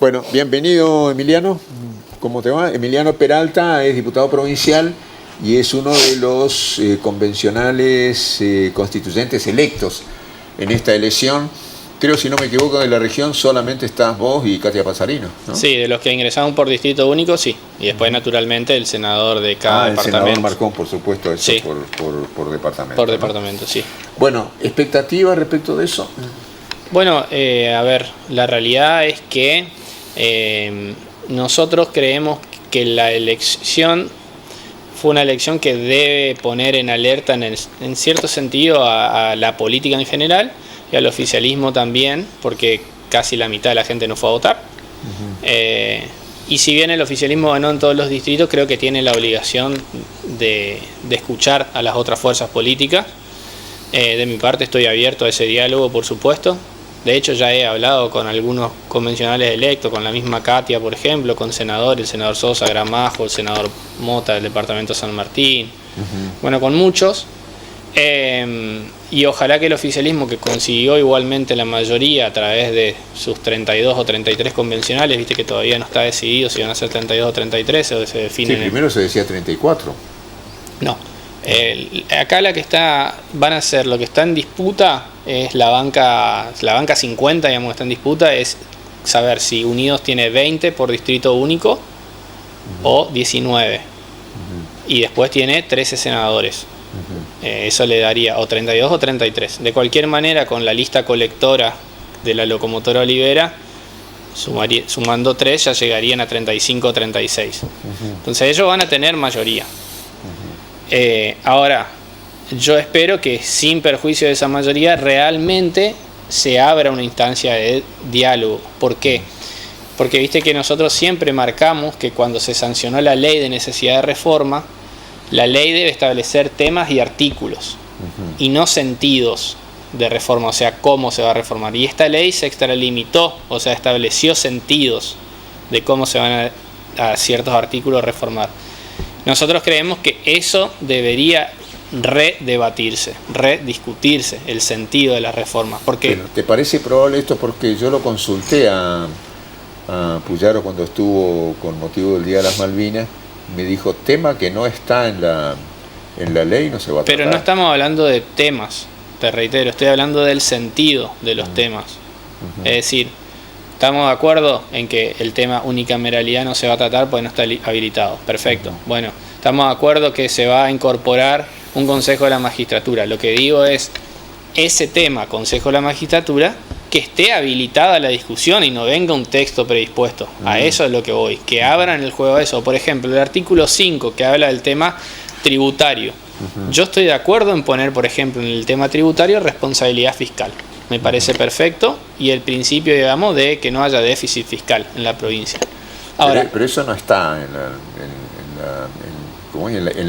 Bueno, bienvenido Emiliano. ¿Cómo te va? Emiliano Peralta es diputado provincial y es uno de los convencionales constituyentes electos en esta elección. Creo, si no me equivoco, de la región solamente estás vos y Katia Pasarino, ¿no? Sí, de los que ingresaron por distrito único, sí. Y después, naturalmente, el senador de cada departamento. El senador Marcón, por supuesto, eso sí. por departamento. Por ¿no? departamento, sí. Bueno, ¿expectativas respecto de eso? Bueno, a ver, la realidad es que nosotros creemos que la elección fue una elección que debe poner en alerta, en cierto sentido, a la política en general y al oficialismo también, porque casi la mitad de la gente no fue a votar. Y si bien el oficialismo ganó en todos los distritos, creo que tiene la obligación de escuchar a las otras fuerzas políticas. De mi parte estoy abierto a ese diálogo, por supuesto. De hecho, ya he hablado con algunos convencionales electos, con la misma Katia, por ejemplo, con senadores, el senador Sosa, Gramajo, el senador Mota del departamento de San Martín, bueno, con muchos. Y ojalá que el oficialismo, que consiguió igualmente la mayoría a través de sus 32 o 33 convencionales, viste que todavía no está decidido si van a ser 32 o 33, o se definen. Sí, primero se decía 34. No. Acá van a ser, lo que está en disputa es la banca 50, digamos, que está en disputa, es saber si Unidos tiene 20 por distrito único o 19. Y después tiene 13 senadores. Eso le daría o 32 o 33. De cualquier manera, con la lista colectora de la locomotora Olivera, sumando 3 ya llegarían a 35 o 36. Entonces ellos van a tener mayoría. Ahora, yo espero que sin perjuicio de esa mayoría realmente se abra una instancia de diálogo. ¿Por qué? Porque viste que nosotros siempre marcamos que cuando se sancionó la ley de necesidad de reforma, la ley debe establecer temas y artículos y no sentidos de reforma, o sea, cómo se va a reformar. Y esta ley se extralimitó, o sea, estableció sentidos de cómo se van a ciertos artículos reformar. Nosotros creemos que eso debería redebatirse, rediscutirse, el sentido de la reforma. Porque ¿te parece probable esto? Porque yo lo consulté a Puyaro cuando estuvo con motivo del Día de las Malvinas. Me dijo, tema que no está en la ley, no se va a tratar. Pero no estamos hablando de temas, te reitero, estoy hablando del sentido de los temas. Es decir, estamos de acuerdo en que el tema unicameralidad no se va a tratar porque no está habilitado. Perfecto. Bueno, estamos de acuerdo que se va a incorporar un Consejo de la Magistratura. Lo que digo es, ese tema, Consejo de la Magistratura, que esté habilitada la discusión y no venga un texto predispuesto. A eso es lo que voy. Que abran el juego a eso. Por ejemplo, el artículo 5 que habla del tema tributario. Yo estoy de acuerdo en poner, por ejemplo, en el tema tributario responsabilidad fiscal. Me parece perfecto. Y el principio, digamos, de que no haya déficit fiscal en la provincia. Ahora, pero eso no está en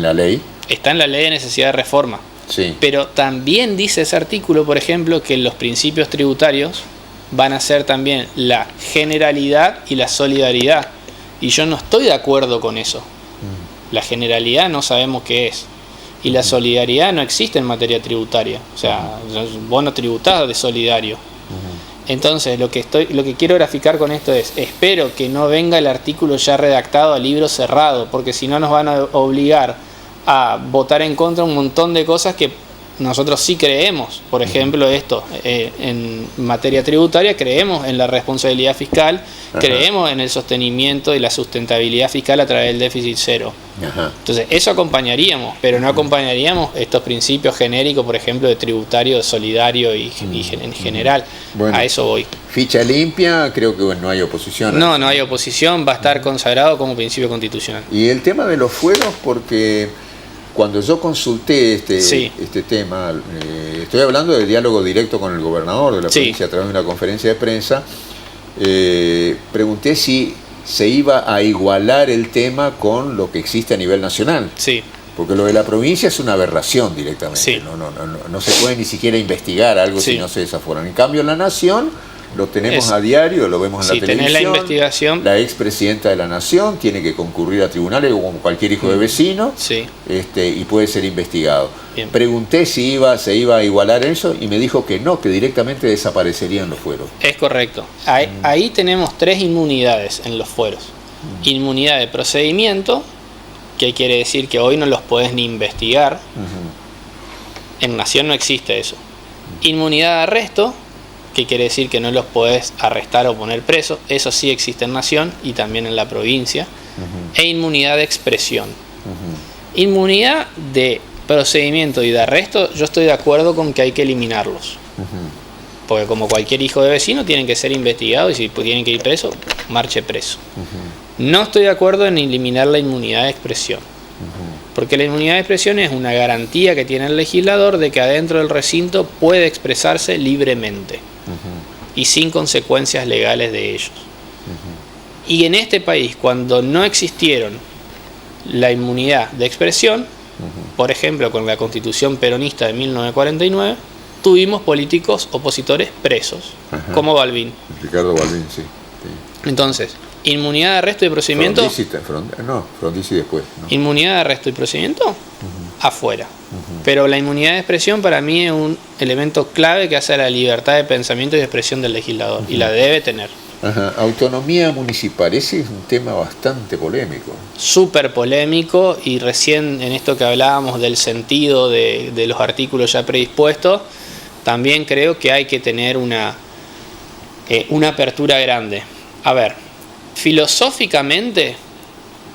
la ley. Está en la ley de necesidad de reforma. Sí. Pero también dice ese artículo, por ejemplo, que los principios tributarios van a ser también la generalidad y la solidaridad. Y yo no estoy de acuerdo con eso. La generalidad no sabemos qué es. Y la solidaridad no existe en materia tributaria. O sea, vos no tributás de solidario. Entonces, lo que quiero graficar con esto es, espero que no venga el artículo ya redactado a libro cerrado, porque si no nos van a obligar a votar en contra un montón de cosas que nosotros sí creemos. Por ejemplo, esto, en materia tributaria creemos en la responsabilidad fiscal, creemos en el sostenimiento y la sustentabilidad fiscal a través del déficit cero. Entonces, eso acompañaríamos, pero no acompañaríamos estos principios genéricos, por ejemplo, de tributario, de solidario y en general. Bueno, a eso voy. Ficha limpia, creo que no hay oposición. No hay oposición, va a estar consagrado como principio constitucional. Y el tema de los fueros, porque cuando yo consulté este tema, estoy hablando de diálogo directo con el gobernador de la provincia a través de una conferencia de prensa, pregunté si se iba a igualar el tema con lo que existe a nivel nacional. Sí. Porque lo de la provincia es una aberración directamente. Sí. No se puede ni siquiera investigar algo si no se desaforan. En cambio, la nación lo tenemos a diario, lo vemos en la televisión. Si tenés la investigación, la expresidenta de la Nación tiene que concurrir a tribunales como cualquier hijo de vecino, y puede ser investigado. Bien. Pregunté si se iba a igualar eso y me dijo que no, que directamente desaparecerían los fueros. Es correcto. Ahí tenemos 3 inmunidades en los fueros. Inmunidad de procedimiento, que quiere decir que hoy no los podés ni investigar. En Nación no existe eso. Inmunidad de arresto, que quiere decir que no los podés arrestar o poner preso. Eso sí existe en Nación y también en la provincia. E inmunidad de expresión. Inmunidad de procedimiento y de arresto, yo estoy de acuerdo con que hay que eliminarlos. Porque como cualquier hijo de vecino tienen que ser investigados y si tienen que ir preso, marche preso. No estoy de acuerdo en eliminar la inmunidad de expresión. Porque la inmunidad de expresión es una garantía que tiene el legislador de que adentro del recinto puede expresarse libremente y sin consecuencias legales de ellos. Y en este país, cuando no existieron la inmunidad de expresión, por ejemplo, con la Constitución peronista de 1949, tuvimos políticos opositores presos, como Balbín. Ricardo Balbín, sí. Entonces, inmunidad de arresto y procedimiento. Frondizi después. No. Inmunidad de arresto y procedimiento, afuera. Pero la inmunidad de expresión para mí es un elemento clave que hace a la libertad de pensamiento y de expresión del legislador, y la debe tener. Autonomía municipal, ese es un tema bastante polémico. Súper polémico, y recién en esto que hablábamos del sentido de los artículos ya predispuestos, también creo que hay que tener una apertura grande. A ver, filosóficamente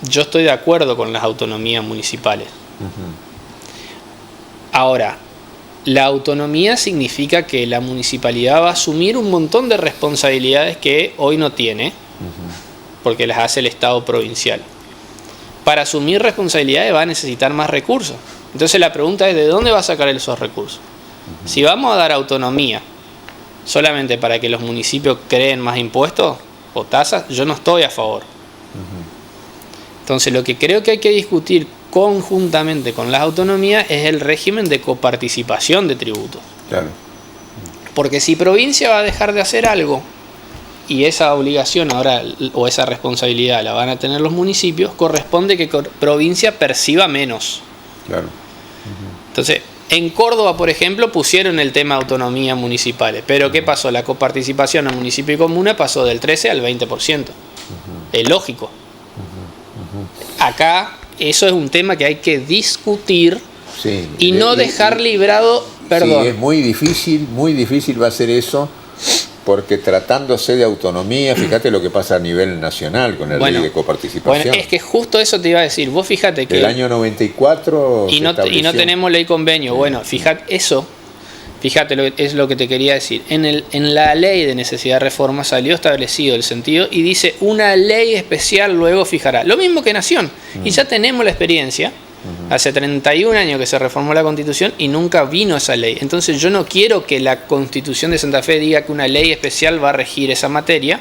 yo estoy de acuerdo con las autonomías municipales. Ahora, la autonomía significa que la municipalidad va a asumir un montón de responsabilidades que hoy no tiene, porque las hace el Estado provincial. Para asumir responsabilidades va a necesitar más recursos. Entonces la pregunta es, ¿de dónde va a sacar esos recursos? Si vamos a dar autonomía solamente para que los municipios creen más impuestos o tasas, yo no estoy a favor. Entonces lo que creo que hay que discutir conjuntamente con las autonomías es el régimen de coparticipación de tributos. Claro. Porque si provincia va a dejar de hacer algo y esa obligación ahora o esa responsabilidad la van a tener los municipios, corresponde que provincia perciba menos. Claro. Entonces, en Córdoba, por ejemplo, pusieron el tema de autonomía municipales, pero ¿qué pasó? La coparticipación a municipio y comuna pasó del 13 al 20%. Es lógico. Acá eso es un tema que hay que discutir y no dejar librado, perdón. Sí, es muy difícil va a ser eso, porque tratándose de autonomía, fíjate lo que pasa a nivel nacional con la ley de coparticipación. Bueno, es que justo eso te iba a decir. Vos fíjate que... El año 94 y no tenemos ley convenio. Sí. Bueno, fíjate eso. Fíjate, es lo que te quería decir. En la ley de necesidad de reforma salió establecido el sentido y dice una ley especial luego fijará. Lo mismo que Nación. Y ya tenemos la experiencia. Hace 31 años que se reformó la Constitución y nunca vino esa ley. Entonces yo no quiero que la Constitución de Santa Fe diga que una ley especial va a regir esa materia,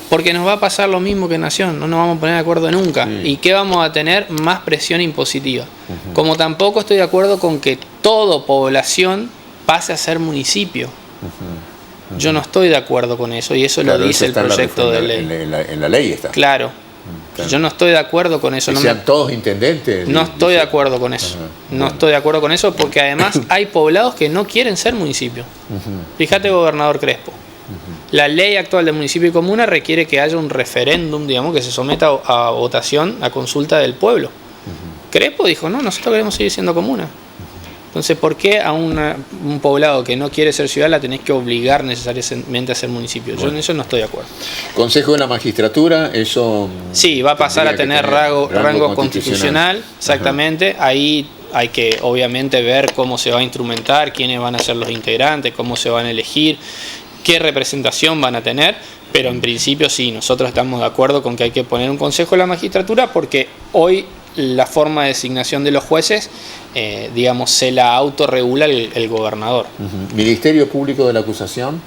porque nos va a pasar lo mismo que Nación. No nos vamos a poner de acuerdo nunca. ¿Y qué vamos a tener? Más presión impositiva. Como tampoco estoy de acuerdo con que toda población pase a ser municipio. Yo no estoy de acuerdo con eso, y eso lo dice el proyecto de ley. En la ley está. Claro. Yo no estoy de acuerdo con eso. Que sean todos intendentes. No estoy de acuerdo con eso. No estoy de acuerdo con eso, porque además hay poblados que no quieren ser municipios. Fíjate, gobernador Crespo. La ley actual de municipio y comuna requiere que haya un referéndum, digamos, que se someta a votación, a consulta del pueblo. Crespo dijo, no, nosotros queremos seguir siendo comuna. Entonces, ¿por qué a un poblado que no quiere ser ciudad la tenés que obligar necesariamente a ser municipio? Yo en eso no estoy de acuerdo. Consejo de la Magistratura, eso... Sí, va a pasar a tener rango constitucional, exactamente. Ahí hay que obviamente ver cómo se va a instrumentar, quiénes van a ser los integrantes, cómo se van a elegir, qué representación van a tener, pero en principio sí, nosotros estamos de acuerdo con que hay que poner un Consejo de la Magistratura, porque hoy la forma de designación de los jueces, digamos, se la autorregula el gobernador. Ministerio Público de la Acusación.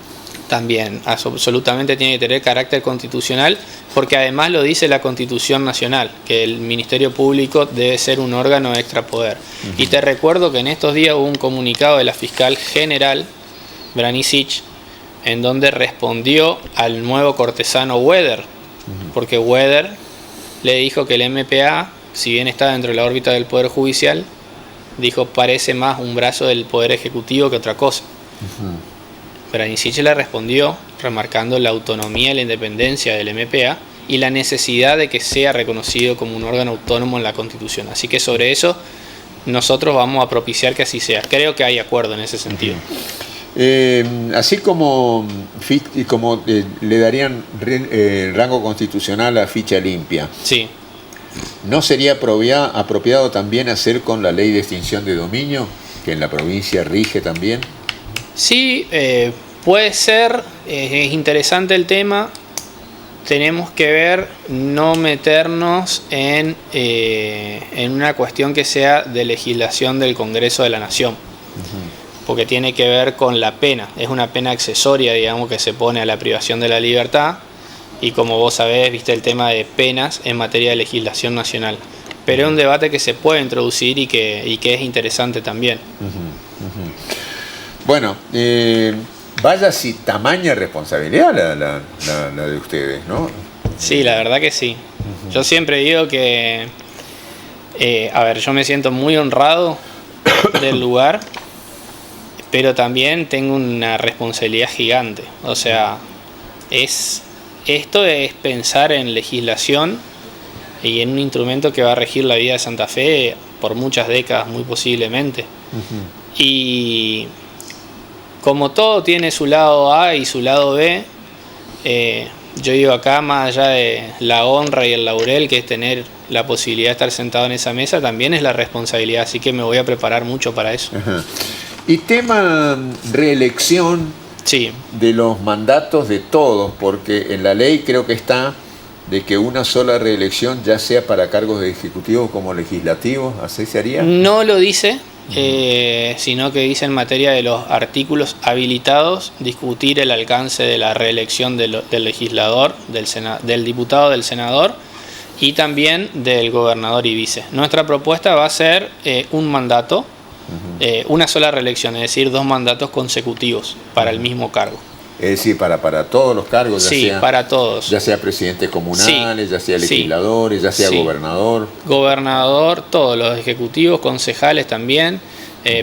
También, absolutamente tiene que tener carácter constitucional, porque además lo dice la Constitución Nacional, que el Ministerio Público debe ser un órgano de extrapoder. Y te recuerdo que en estos días hubo un comunicado de la fiscal general, Branicic, en donde respondió al nuevo cortesano Weber, porque Weber le dijo que el MPA, si bien está dentro de la órbita del Poder Judicial, dijo parece más un brazo del Poder Ejecutivo que otra cosa. Branislav le respondió remarcando la autonomía y la independencia del MPA y la necesidad de que sea reconocido como un órgano autónomo en la Constitución. Así que sobre eso nosotros vamos a propiciar que así sea. Creo que hay acuerdo en ese sentido. Así como le darían rango constitucional a ficha limpia. Sí. ¿No sería apropiado también hacer con la ley de extinción de dominio, que en la provincia rige también? Sí, puede ser. Es interesante el tema. Tenemos que ver, no meternos en una cuestión que sea de legislación del Congreso de la Nación. Porque tiene que ver con la pena. Es una pena accesoria, digamos, que se pone a la privación de la libertad. Y como vos sabés, viste el tema de penas en materia de legislación nacional. Pero es un debate que se puede introducir y que es interesante también. Bueno, vaya si tamaña responsabilidad la de ustedes, ¿no? Sí, la verdad que sí. Yo siempre digo que, yo me siento muy honrado del lugar, pero también tengo una responsabilidad gigante. O sea, esto es pensar en legislación y en un instrumento que va a regir la vida de Santa Fe por muchas décadas, muy posiblemente. Y como todo tiene su lado A y su lado B, yo digo acá, más allá de la honra y el laurel, que es tener la posibilidad de estar sentado en esa mesa, también es la responsabilidad, así que me voy a preparar mucho para eso. Y tema reelección. Sí. De los mandatos de todos, porque en la ley creo que está de que una sola reelección, ya sea para cargos de ejecutivo como legislativos, ¿así se haría? No lo dice, sino que dice en materia de los artículos habilitados, discutir el alcance de la reelección del legislador, del diputado, del senador y también del gobernador y vice. Nuestra propuesta va a ser un mandato, una sola reelección, es decir, 2 mandatos consecutivos para el mismo cargo. Es decir, para todos los cargos, sí, para todos. Ya sea presidentes comunales, sí, ya sea legisladores, sí, ya sea gobernador. Gobernador, todos los ejecutivos, concejales también,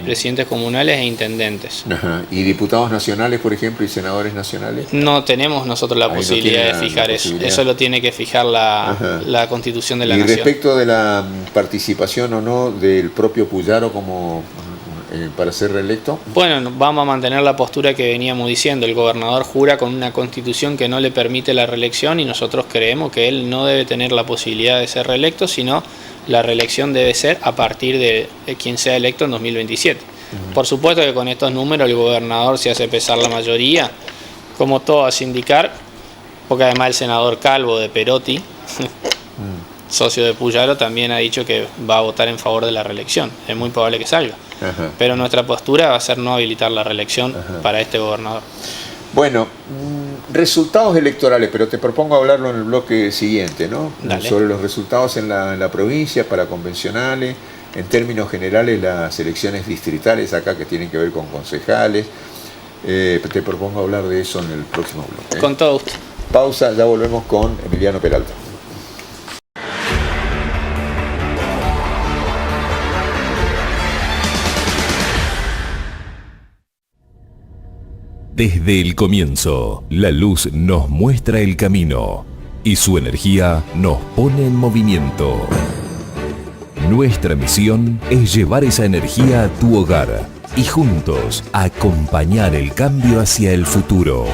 presidentes comunales e intendentes. ¿Y diputados nacionales, por ejemplo, y senadores nacionales? No tenemos nosotros la posibilidad de fijar eso. Eso lo tiene que fijar la Constitución de la Nación. Y respecto de la participación o no del propio Puyaro como para ser reelecto. Bueno, vamos a mantener la postura que veníamos diciendo. El gobernador jura con una Constitución que no le permite la reelección y nosotros creemos que él no debe tener la posibilidad de ser reelecto, sino la reelección debe ser a partir de quien sea electo en 2027. Por supuesto que con estos números el gobernador se hace pesar la mayoría, como todo a sindicar, porque además el senador Calvo de Perotti, socio de Puyaro, también ha dicho que va a votar en favor de la reelección. Es muy probable que salga. Pero nuestra postura va a ser no habilitar la reelección para este gobernador. Bueno, resultados electorales, pero te propongo hablarlo en el bloque siguiente, ¿no? Dale. Sobre los resultados en la provincia para convencionales, en términos generales las elecciones distritales acá que tienen que ver con concejales. Te propongo hablar de eso en el próximo bloque. Con todo gusto. Pausa, ya volvemos con Emiliano Peralta. Desde el comienzo, la luz nos muestra el camino y su energía nos pone en movimiento. Nuestra misión es llevar esa energía a tu hogar y juntos acompañar el cambio hacia el futuro.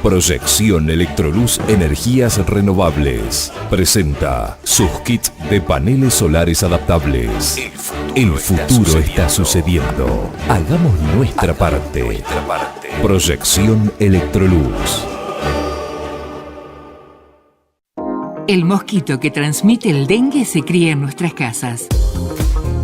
Proyección Electroluz Energías Renovables presenta sus kits de paneles solares adaptables. El futuro está sucediendo. Hagamos nuestra parte. Proyección Electroluz. El mosquito que transmite el dengue se cría en nuestras casas.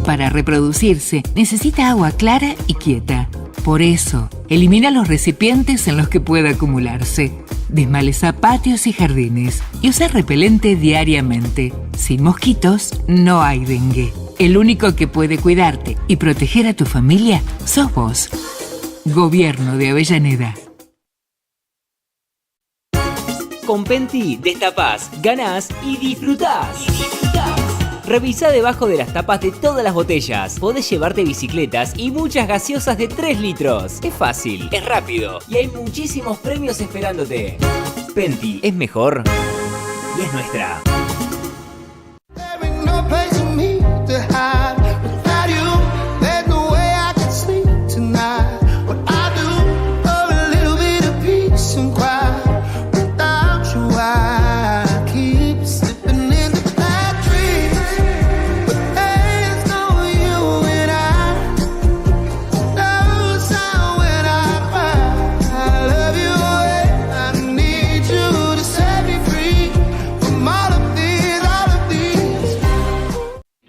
Para reproducirse, necesita agua clara y quieta. Por eso, elimina los recipientes en los que pueda acumularse. Desmaleza patios y jardines y usa repelente diariamente. Sin mosquitos, no hay dengue. El único que puede cuidarte y proteger a tu familia sos vos. Gobierno de Avellaneda. Con Penti destapás, ganás y disfrutás. Revisá debajo de las tapas de todas las botellas. Podés llevarte bicicletas y muchas gaseosas de 3 litros. Es fácil, es rápido y hay muchísimos premios esperándote. Penti es mejor y es nuestra.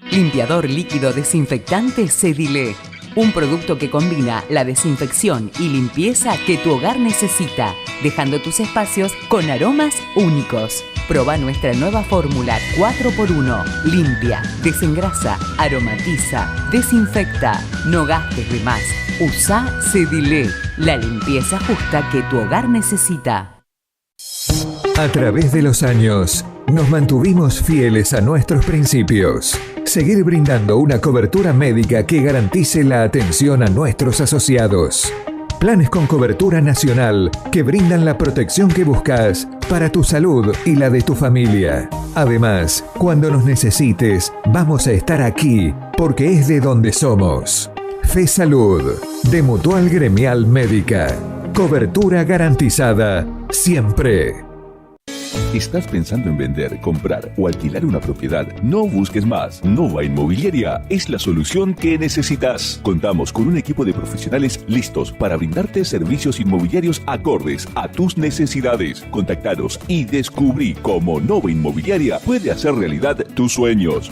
Limpiador líquido desinfectante Cedilé. Un producto que combina la desinfección y limpieza que tu hogar necesita, dejando tus espacios con aromas únicos. Proba nuestra nueva fórmula 4x1. Limpia, desengrasa, aromatiza, desinfecta. No gastes de más. Usa Cedilé, la limpieza justa que tu hogar necesita. A través de los años, nos mantuvimos fieles a nuestros principios. Seguir brindando una cobertura médica que garantice la atención a nuestros asociados. Planes con cobertura nacional que brindan la protección que buscas para tu salud y la de tu familia. Además, cuando nos necesites, vamos a estar aquí porque es de donde somos. FESalud, de Mutual Gremial Médica. Cobertura garantizada siempre. ¿Estás pensando en vender, comprar o alquilar una propiedad? No busques más. Nova Inmobiliaria es la solución que necesitas. Contamos con un equipo de profesionales listos para brindarte servicios inmobiliarios acordes a tus necesidades. Contactanos y descubrí cómo Nova Inmobiliaria puede hacer realidad tus sueños.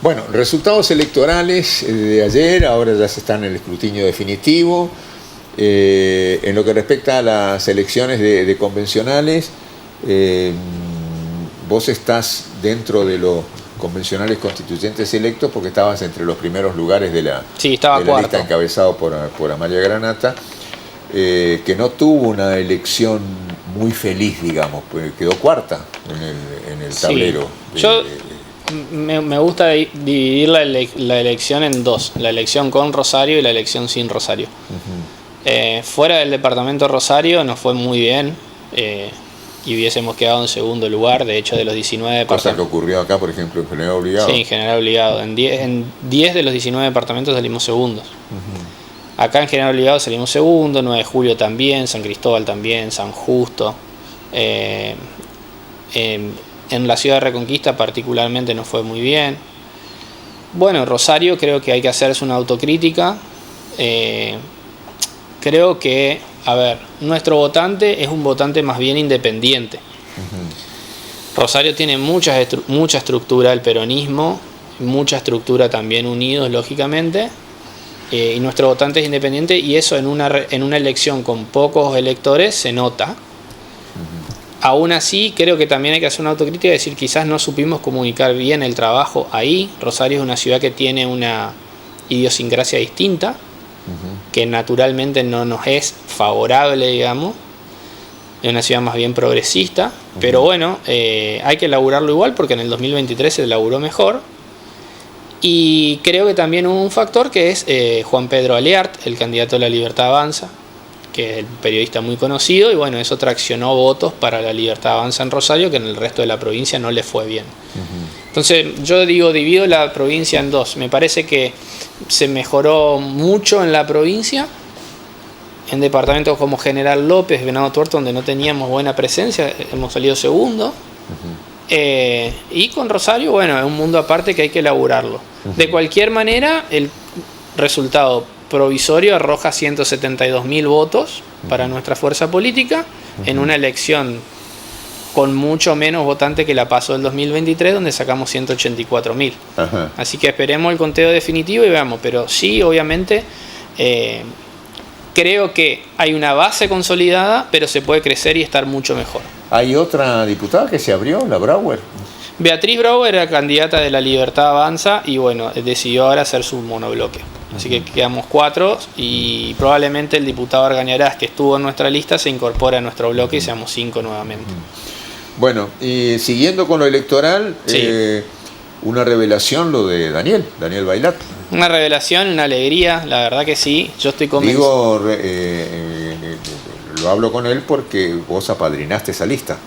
Bueno, resultados electorales de ayer, ahora ya se está en el escrutinio definitivo. En lo que respecta a las elecciones de convencionales, vos estás dentro de los convencionales constituyentes electos porque estabas entre los primeros lugares de la, estaba de la cuarto. lista encabezado por Amalia Granata, que no tuvo una elección muy feliz, digamos, pues quedó cuarta en el tablero. Me gusta dividir la elección en dos, la elección con Rosario y la elección sin Rosario. Fuera del departamento Rosario nos fue muy bien y hubiésemos quedado en segundo lugar, de hecho de los 19 departamentos. Cosa que ocurrió acá, por ejemplo, en General Obligado. Sí, en General Obligado. En 10 de los 19 departamentos salimos segundos. Acá en General Obligado salimos segundo, 9 de Julio también, San Cristóbal también, San Justo. En la ciudad de Reconquista particularmente nos fue muy bien. Bueno, Rosario creo que hay que hacerse una autocrítica. Creo que, nuestro votante es un votante más bien independiente. Rosario tiene mucha estructura del peronismo, mucha estructura también unidos, lógicamente. Y nuestro votante es independiente y eso en una elección con pocos electores se nota. Aún así, creo que también hay que hacer una autocrítica y decir quizás no supimos comunicar bien el trabajo ahí. Rosario es una ciudad que tiene una idiosincrasia distinta, que naturalmente no nos es favorable, digamos. Es una ciudad más bien progresista, pero bueno, hay que elaborarlo igual porque en el 2023 se elaboró mejor. Y creo que también hubo un factor que es Juan Pedro Aleart, el candidato de La Libertad Avanza, que es el periodista muy conocido, y bueno, eso traccionó votos para La Libertad Avanza en Rosario, que en el resto de la provincia no le fue bien. Entonces, yo divido la provincia en dos. Me parece que se mejoró mucho en la provincia, en departamentos como General López, Venado Tuerto, donde no teníamos buena presencia, hemos salido segundo. Y con Rosario, bueno, es un mundo aparte que hay que elaborarlo. De cualquier manera, el resultado provisorio arroja 172.000 votos para nuestra fuerza política en una elección con mucho menos votantes que la PASO del 2023, donde sacamos 184.000. Así que esperemos el conteo definitivo y veamos, pero sí, obviamente, creo que hay una base consolidada, pero se puede crecer y estar mucho mejor. ¿Hay otra diputada que se abrió, la Brauer? Beatriz Bravo era candidata de La Libertad Avanza y bueno, decidió ahora hacer su monobloque. Así que quedamos 4 y probablemente el diputado Argañarás, que estuvo en nuestra lista, se incorpora a nuestro bloque y seamos 5 nuevamente. Bueno, y siguiendo con lo electoral, Sí. una revelación lo de Daniel Bailat. Una revelación, una alegría, la verdad que sí. Yo estoy convencido. Digo, lo hablo con él porque vos apadrinaste esa lista.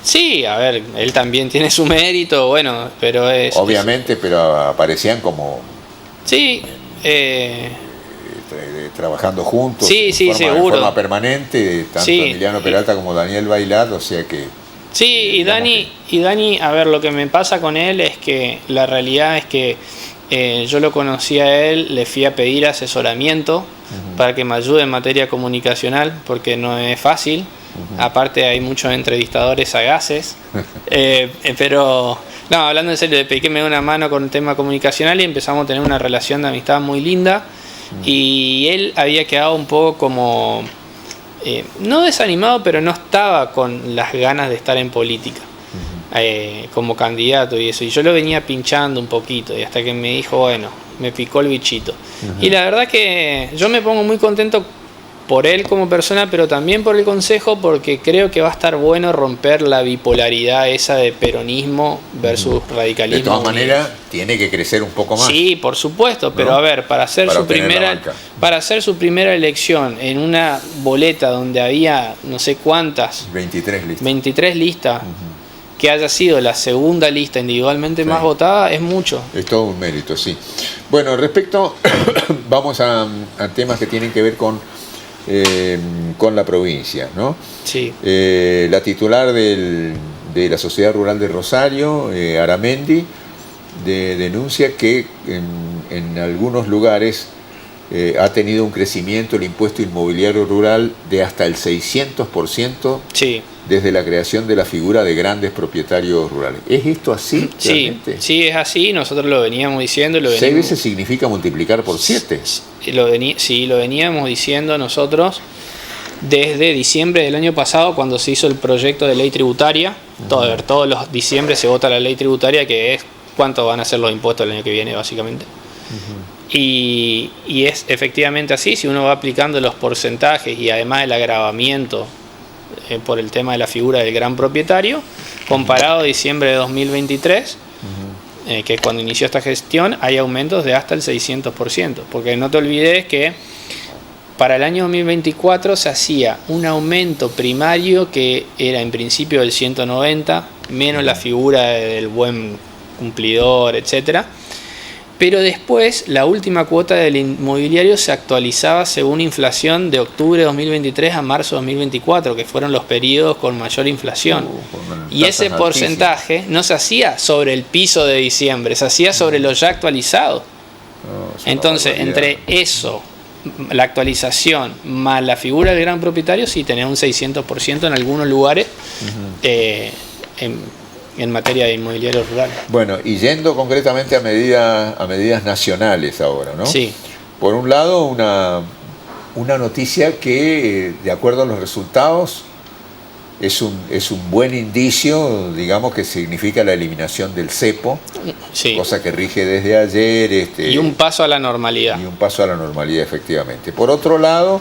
Sí, a ver, él también tiene su mérito, bueno, pero es... Obviamente, pero aparecían como Sí, trabajando juntos, Sí, sí, de seguro. forma permanente, tanto Sí. Emiliano Peralta como Daniel Bailat, o sea que... sí, y Dani, a ver, lo que me pasa con él es que la realidad es que yo lo conocí a él, le fui a pedir asesoramiento para que me ayude en materia comunicacional, porque no es fácil. Aparte hay muchos entrevistadores sagaces, pero no, hablando en serio, le pedí que me dé una mano con el tema comunicacional y empezamos a tener una relación de amistad muy linda. Y él había quedado un poco como, no desanimado, pero no estaba con las ganas de estar en política como candidato y eso. Y yo lo venía pinchando un poquito y hasta que me dijo, bueno, me picó el bichito. Y la verdad que yo me pongo muy contento por él como persona, pero también por el consejo, porque creo que va a estar bueno romper la bipolaridad esa de peronismo versus radicalismo. De todas maneras, tiene que crecer un poco más. Sí, por supuesto, pero ¿no? a ver, para hacer Para su primera elección en una boleta donde había no sé cuántas, 23 listas. que haya sido la segunda lista individualmente más votada, es mucho. Es todo un mérito, sí. Bueno, respecto, vamos a temas que tienen que ver con la provincia, ¿no? Sí. La titular de la Sociedad Rural de Rosario, Aramendi, denuncia que en algunos lugares ha tenido un crecimiento el impuesto inmobiliario rural de hasta el 600% Sí. desde la creación de la figura de grandes propietarios rurales. ¿Es esto así? Sí, realmente? sí, es así, nosotros lo veníamos diciendo. 6 veces significa multiplicar por 7. Sí, lo veníamos diciendo nosotros desde diciembre del año pasado, cuando se hizo el proyecto de ley tributaria. Todos los diciembre se vota la ley tributaria, que es cuánto van a ser los impuestos el año que viene, básicamente. Y es efectivamente así, si uno va aplicando los porcentajes y además el agravamiento por el tema de la figura del gran propietario, comparado a diciembre de 2023, que es cuando inició esta gestión, hay aumentos de hasta el 600%, porque no te olvides que para el año 2024 se hacía un aumento primario que era en principio del 190, menos la figura del buen cumplidor, etcétera. Pero después la última cuota del inmobiliario se actualizaba según inflación de octubre de 2023 a marzo de 2024, que fueron los periodos con mayor inflación. Y ese porcentaje no se hacía sobre el piso de diciembre, se hacía sobre lo ya actualizado. Entonces, entre eso, la actualización más la figura del gran propietario, sí tenés un 600% en algunos lugares en materia de inmobiliario rural. Bueno, y yendo concretamente a medidas nacionales ahora, ¿no? Sí. Por un lado, una noticia que, de acuerdo a los resultados, es un buen indicio, digamos, que significa la eliminación del cepo, Sí. cosa que rige desde ayer. Y un paso a la normalidad. Y un paso a la normalidad, efectivamente. Por otro lado,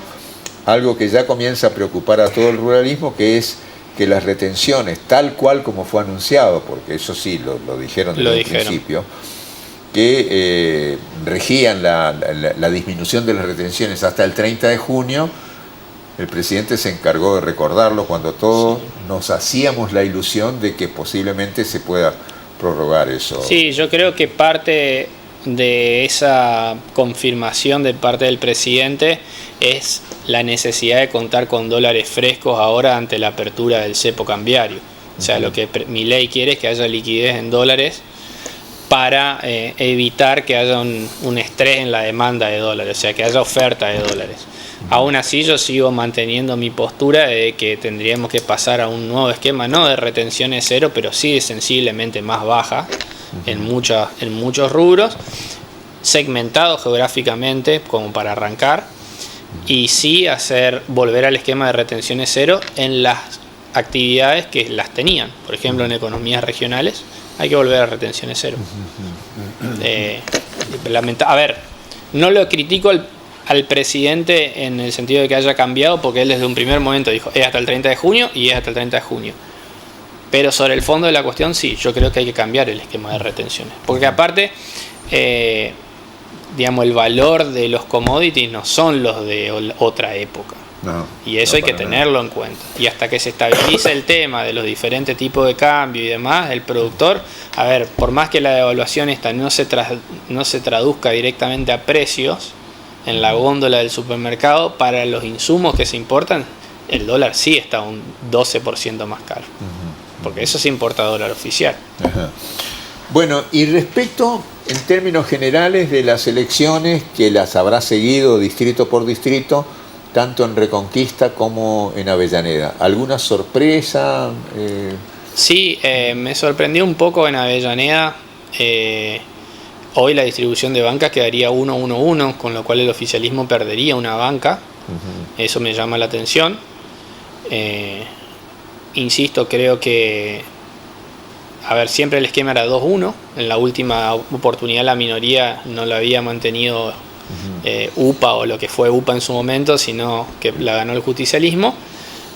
algo que ya comienza a preocupar a todo el ruralismo, que es que las retenciones, tal cual como fue anunciado, porque eso sí, lo dijeron desde el principio, que regían la disminución de las retenciones hasta el 30 de junio, el presidente se encargó de recordarlo cuando todos nos hacíamos la ilusión de que posiblemente se pueda prorrogar eso. Sí, yo creo que parte de esa confirmación de parte del presidente es la necesidad de contar con dólares frescos ahora ante la apertura del cepo cambiario. O sea, lo que Milei quiere es que haya liquidez en dólares para evitar que haya un estrés en la demanda de dólares, o sea, que haya oferta de dólares. Aún así, yo sigo manteniendo mi postura de que tendríamos que pasar a un nuevo esquema, no de retenciones cero, pero sí de sensiblemente más baja en muchos rubros, segmentados geográficamente como para arrancar, y sí volver al esquema de retenciones cero en las actividades que las tenían. Por ejemplo, en economías regionales hay que volver a retenciones cero. A ver, no lo critico al presidente en el sentido de que haya cambiado, porque él desde un primer momento dijo, es hasta el 30 de junio y es hasta el 30 de junio. Pero sobre el fondo de la cuestión, sí, yo creo que hay que cambiar el esquema de retenciones. Porque aparte, digamos, el valor de los commodities no son los de otra época. No, y eso no, hay que para tenerlo nada en cuenta. Y hasta que se estabilice el tema de los diferentes tipos de cambio y demás, el productor, a ver, por más que la devaluación esta no se traduzca directamente a precios en la góndola del supermercado, para los insumos que se importan, el dólar sí está un 12% más caro. Porque eso se importa dólar oficial. Ajá. Bueno, y respecto, en términos generales, de las elecciones, que las habrá seguido distrito por distrito, tanto en Reconquista como en Avellaneda, ¿alguna sorpresa? Sí, me sorprendió un poco en Avellaneda. Hoy la distribución de bancas quedaría 1-1-1, con lo cual el oficialismo perdería una banca. Eso me llama la atención. Insisto, creo que, a ver, siempre el esquema era 2-1. En la última oportunidad la minoría no lo había mantenido UPA o lo que fue UPA en su momento, sino que la ganó el justicialismo.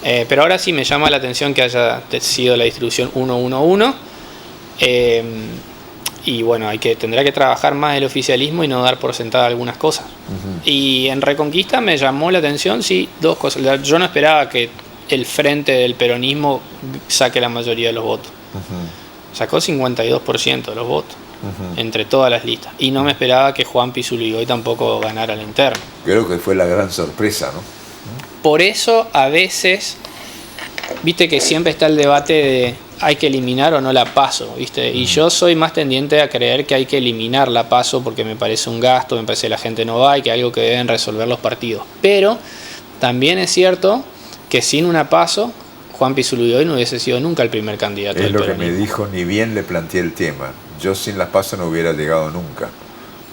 Pero ahora sí me llama la atención que haya sido la distribución 1-1-1. Y bueno, tendrá que trabajar más el oficialismo y no dar por sentada algunas cosas. Y en Reconquista me llamó la atención, sí, dos cosas. Yo no esperaba que el frente del peronismo saque la mayoría de los votos. Sacó 52% de los votos entre todas las listas. Y no me esperaba que Juan Pizzuligoy tampoco ganara la interna. Creo que fue la gran sorpresa, ¿no? Por eso a veces, viste que siempre está el debate de hay que eliminar o no la PASO, ¿viste? Y yo soy más tendiente a creer que hay que eliminar la PASO porque me parece un gasto, me parece que la gente no va y que es algo que deben resolver los partidos. Pero también es cierto que sin una PASO, Juan Pizzuligoy no hubiese sido nunca el primer candidato Es del lo que peronismo. me dijo, ni bien le planteé el tema. Yo sin las PASO no hubiera llegado nunca.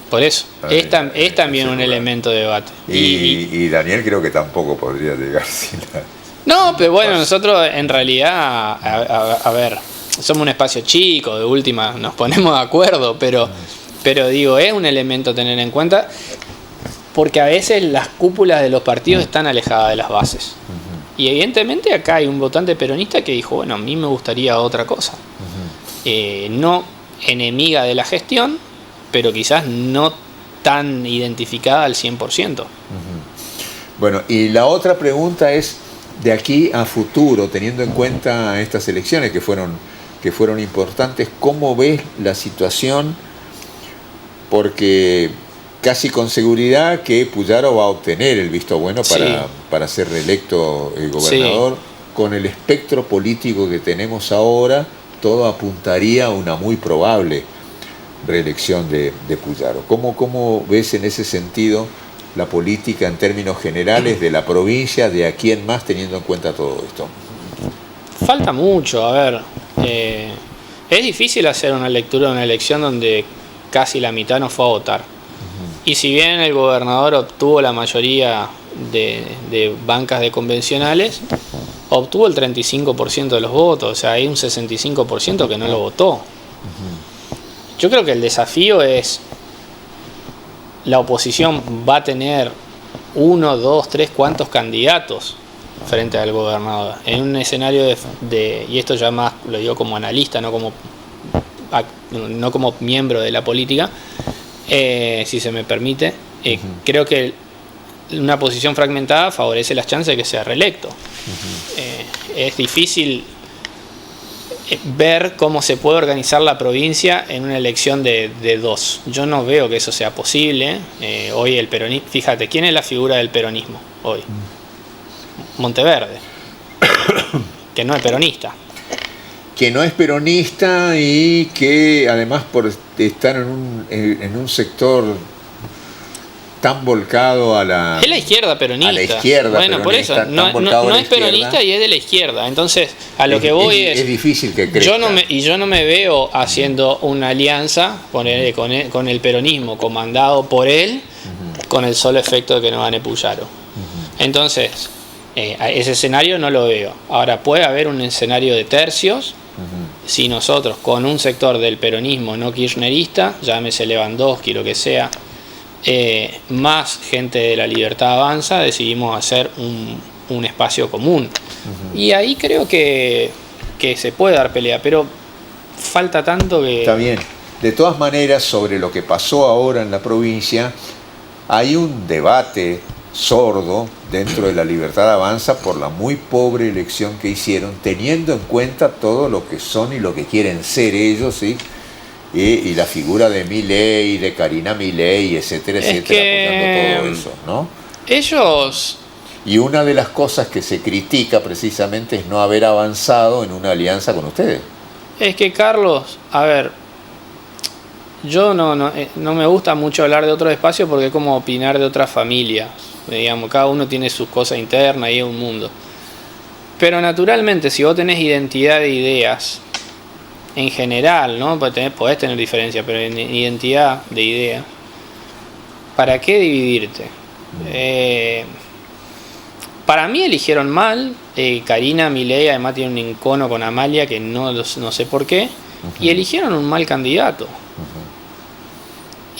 Por eso, es también un elemento de debate. Y Daniel creo que tampoco podría llegar sin la... No, pero bueno, nosotros en realidad, a ver, somos un espacio chico, de última nos ponemos de acuerdo, pero digo, es un elemento a tener en cuenta, porque a veces las cúpulas de los partidos están alejadas de las bases. Y evidentemente acá hay un votante peronista que dijo, bueno, a mí me gustaría otra cosa. No enemiga de la gestión, pero quizás no tan identificada al 100%. Bueno, y la otra pregunta es, de aquí a futuro, teniendo en cuenta estas elecciones que fueron importantes, ¿cómo ves la situación? Porque casi con seguridad que Puyaro va a obtener el visto bueno para ser reelecto el gobernador. Sí. Con el espectro político que tenemos ahora, todo apuntaría a una muy probable reelección de Puyaro. ¿Cómo ves en ese sentido la política en términos generales de la provincia, de aquí en más, teniendo en cuenta todo esto? Falta mucho, a ver. Es difícil hacer una lectura de una elección donde casi la mitad no fue a votar. Y si bien el gobernador obtuvo la mayoría de bancas de convencionales, obtuvo el 35% de los votos, o sea, hay un 65% que no lo votó. Yo creo que el desafío es, la oposición va a tener 1, 2, 3, ¿cuántos candidatos frente al gobernador? En un escenario y esto ya más lo digo como analista, no como miembro de la política, si se me permite, creo que una posición fragmentada favorece las chances de que sea reelecto. Es difícil ver cómo se puede organizar la provincia en una elección de dos. Yo no veo que eso sea posible. Hoy el peronismo, fíjate, ¿quién es la figura del peronismo hoy? Monteverde, que no es peronista. Que no es peronista y que además por estar en un sector tan volcado a la... Es la izquierda peronista. A la izquierda. Bueno, por eso, no es peronista y es de la izquierda. Entonces, a lo que voy es difícil que crezca. Yo no me veo haciendo una alianza con el peronismo comandado por él, con el solo efecto de que no gane Puyaro. Entonces, Ese escenario no lo veo. Ahora, puede haber un escenario de tercios. Si nosotros con un sector del peronismo no kirchnerista, llámese Lewandowski, lo que sea, más gente de La Libertad Avanza, decidimos hacer un espacio común. Y ahí creo que se puede dar pelea, pero falta tanto que... Está bien. De todas maneras, sobre lo que pasó ahora en la provincia, hay un debate sordo dentro de La Libertad Avanza por la muy pobre elección que hicieron, teniendo en cuenta todo lo que son y lo que quieren ser ellos, ¿sí? Y la figura de Milei, de Karina Milei, etcétera, etcétera, apoyando todo eso, ¿no? Ellos... Y una de las cosas que se critica precisamente es no haber avanzado en una alianza con ustedes. Es que, Carlos, a ver, yo no me gusta mucho hablar de otro espacio porque es como opinar de otras familias. Digamos, cada uno tiene sus cosas internas y es un mundo. Pero naturalmente, si vos tenés identidad de ideas, en general, ¿no? Podés tener diferencias, pero en identidad de ideas, ¿para qué dividirte? Para mí eligieron mal. Karina Milei además tiene un encono con Amalia que no sé por qué. Y eligieron un mal candidato.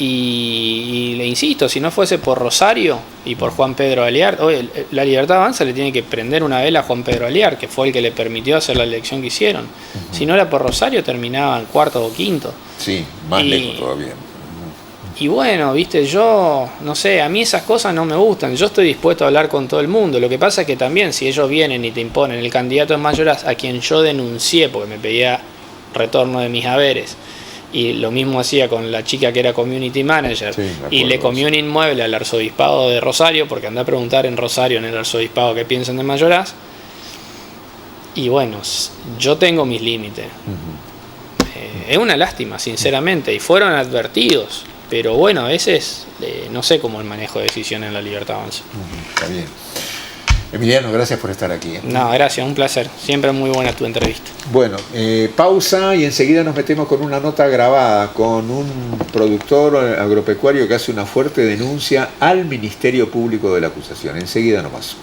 Y le insisto, si no fuese por Rosario y por Juan Pedro Aliar, La Libertad Avanza le tiene que prender una vela a Juan Pedro Aliar, que fue el que le permitió hacer la elección que hicieron. Si no era por Rosario, terminaban cuarto o quinto. Sí, más lejos todavía. Y bueno, viste, yo no sé, a mí esas cosas no me gustan. Yo estoy dispuesto a hablar con todo el mundo. Lo que pasa es que también, si ellos vienen y te imponen el candidato de Mayoraz, a quien yo denuncié porque me pedía retorno de mis haberes, y lo mismo hacía con la chica que era community manager, y le comió un inmueble al arzobispado de Rosario, porque andé a preguntar en Rosario, en el arzobispado, qué piensan de Mayoraz. Y bueno, yo tengo mis límites. Es una lástima, sinceramente, y fueron advertidos. Pero bueno, a veces no sé cómo el manejo de decisiones en La Libertad Avanza. Está bien. Emiliano, gracias por estar aquí. No, gracias, un placer. Siempre muy buena tu entrevista. Bueno, pausa y enseguida nos metemos con una nota grabada con un productor agropecuario que hace una fuerte denuncia al Ministerio Público de la acusación. Enseguida nomás.